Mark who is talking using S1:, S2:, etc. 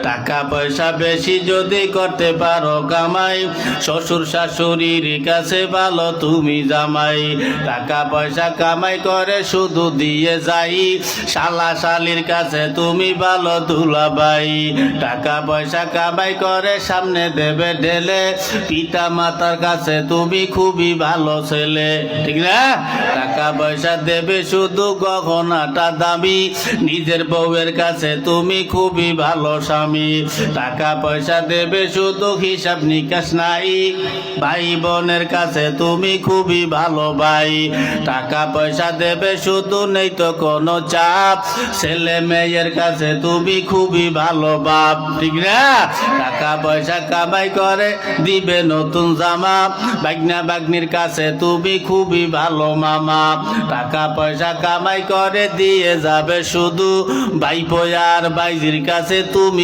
S1: টাকা পয়সা বেশি যদি করতে পারো কামাই, শ্বশুর শাশুড়ির কাছে ভালো তুমি জামাই। টাকা পয়সা কামাই করে শুধু দিয়ে যাই, শালা শালির কাছে তুমি ভালো দুলাভাই। টাকা পয়সা কামাই করে সামনে দেবে ঢেলে, পিতা মাতার কাছে তুমি খুবই ভালো ছেলে, ঠিক না? টাকা পয়সা দেবে শুধু গহনাটা দামি, নিজের বউয়ের কাছে তুমি খুবই ভালো স্বামী। টাকা পয়সা দেবে শুধু হিসাব নিকাশ নাই, ভাই বোনের কাছে তুমি খুবই ভালো ভাই। টাকা পয়সা দেবে শুধু নেই তো কোনো চাপ, ছেলে মেয়ের কাছে তুমি খুবই ভালো বাপ, ঠিক না? টাকা পয়সা কামাই করে দিবে নতুন জামা, বাগনা বাগনির কাছে তুমি খুবই ভালো মামা। টাকা পয়সা কামাই করে দিয়ে যাবে শুধু ভাইপো আর ভাইজির কাছে তুমি